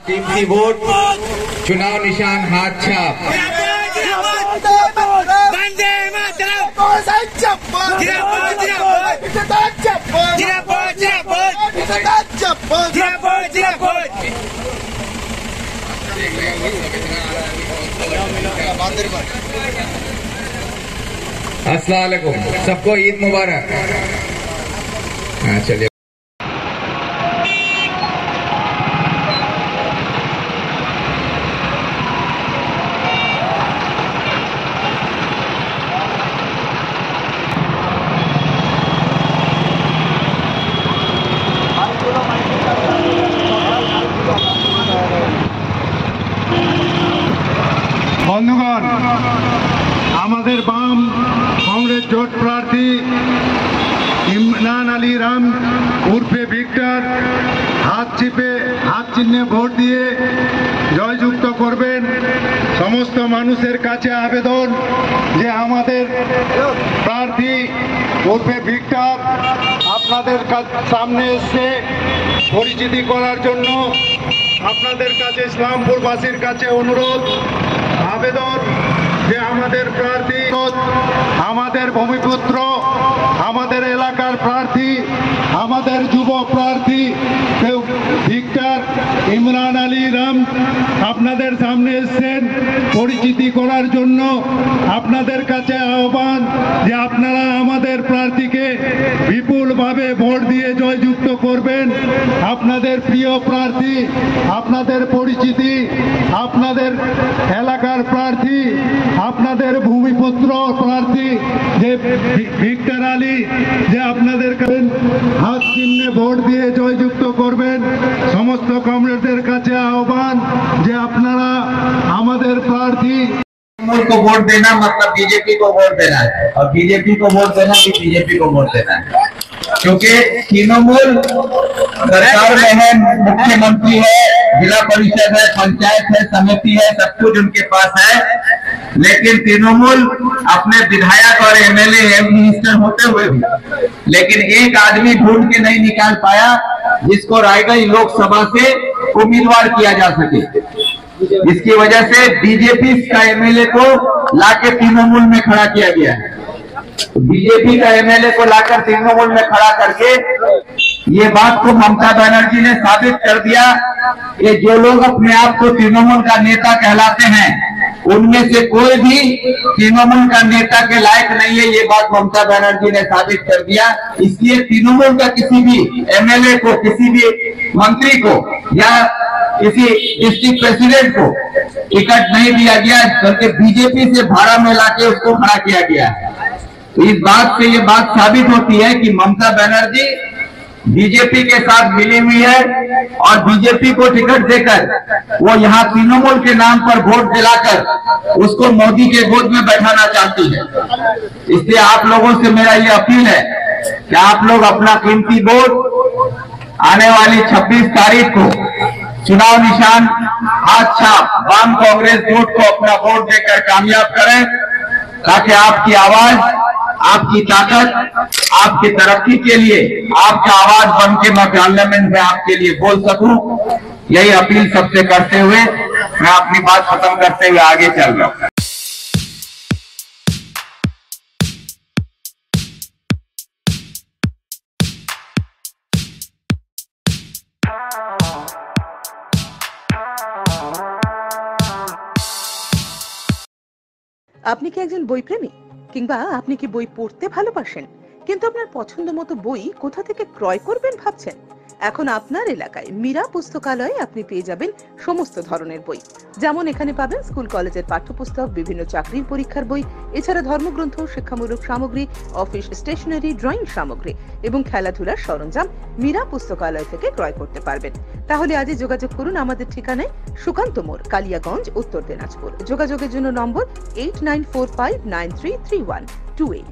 कीमती वोट, चुनाव निशान हाथ छाप। अस्सलाम वालेकुम, सबको ईद मुबारक। हाँ चलिए। বন্ধুগণ, আমাদের বাম কংগ্রেস জোট প্রার্থী ইমরান আলী রাম উর্ফে ভিক্টর হাত চিহ্নে ভোট দিয়ে জয়যুক্ত করবেন। সমস্ত মানুষের কাছে আবেদন যে আমাদের প্রার্থী উর্ফে ভিক্টর আপনাদের সামনে এসে পরিচিতি করার জন্য আপনাদের কাছে ইসলামপুরবাসীর কাছে অনুরোধ আবেদন যে আমাদের প্রার্থী, আমাদের ভূমিপুত্র, আমাদের এলাকার প্রার্থী, আমাদের যুব প্রার্থী ভিক্টর ইমরান আলী রাম আপনাদের সামনে এসেছেন পরিচিতি করার জন্য। আপনাদের কাছে আহ্বান যে আপনারা আমাদের প্রার্থীকে বিপুলভাবে ভোট দিয়ে জয়যুক্ত করবেন। আপনাদের প্রিয় প্রার্থী, আপনাদের পরিচিতি, আপনাদের এলাকার প্রার্থী, আপনাদের ভূমিপুত্র প্রার্থী যে ভিক্টর আলী, যে আপনাদের হাত চিহ্নে ভোট দিয়ে জয়যুক্ত করবেন। সমস্ত কমরেডদের কাছে আহ্বান যে আপনারা আমাদের প্রার্থী को वोट देना मतलब बीजेपी को वोट देना है, और बीजेपी को वोट देना भी बीजेपी को वोट देना है, क्योंकि तृणमूल सरकार में है, मुख्यमंत्री है, जिला परिषद है, पंचायत है, समिति है, सब कुछ उनके पास है। लेकिन तृणमूल अपने विधायक और एमएलए मिनिस्टर होते हुए भी लेकिन एक आदमी ढूंढ के नहीं निकाल पाया जिसको रायगढ़ लोकसभा से उम्मीदवार किया जा सके। इसकी वजह से बीजेपी का एमएलए को लाके तृणमूल में खड़ा किया गया है। बीजेपी का एमएलए को लाकर तृणमूल में खड़ा करके ये बात को ममता बनर्जी ने साबित कर दिया कि जो लोग अपने आप को तृणमूल का नेता कहलाते हैं उनमें से कोई भी तृणमूल का नेता के लायक नहीं है। ये बात ममता बनर्जी ने साबित कर दिया। इसलिए तृणमूल का किसी भी एमएलए को, किसी भी मंत्री को या किसी डिस्ट्रिक्ट प्रेसिडेंट को टिकट नहीं दिया गया, बल्कि बीजेपी से भाड़ा में लाके उसको खड़ा किया गया। तो इस बात से ये बात साबित होती है कि ममता बनर्जी बीजेपी के साथ मिली हुई है और बीजेपी को टिकट देकर वो यहाँ तृणमूल के नाम पर वोट दिलाकर उसको मोदी के गोद में बैठाना चाहती है। इसलिए आप लोगों से मेरा ये अपील है कि आप लोग अपना कीमती वोट आने वाली 26 तारीख को चुनाव निशान हाथ छाप वाम कांग्रेस वोट को अपना वोट देकर कामयाब करें, ताकि आपकी आवाज, आपकी ताकत, आपकी तरक्की के लिए आपका आवाज बन के मैं पार्लियामेंट में आपके लिए बोल सकूं। यही अपील सबसे करते हुए मैं अपनी बात खत्म करते हुए आगे चल रहा हूं। আপনি কি একজন বই প্রেমী, কিংবা আপনি কি বই পড়তে ভালোবাসেন কিন্তু আপনার পছন্দ মতো বই কোথা থেকে ক্রয় করবেন ভাবছেন? এখন আপনার এলাকায় মীরা পুস্তকালয়ে আপনি পেয়ে যাবেন সমস্ত ধরনের বই। যেমন এখানে পাবেন স্কুল কলেজের পাঠ্যপুস্তক, বিভিন্ন চাকরির পরীক্ষার বই, এছাড়া ধর্মগ্রন্থ, শিক্ষামূলক সামগ্রী, অফিস স্টেশনারি, ড্রয়িং সামগ্রী এবং খেলাধুলার সরঞ্জাম মীরা পুস্তকালয় থেকে ক্রয় করতে পারবেন। তাহলে আজই যোগাযোগ করুন আমাদের ঠিকানায়, সুকান্ত মোড়, কালিয়াগঞ্জ, উত্তর দিনাজপুর। যোগাযোগের জন্য নম্বর 8945933128।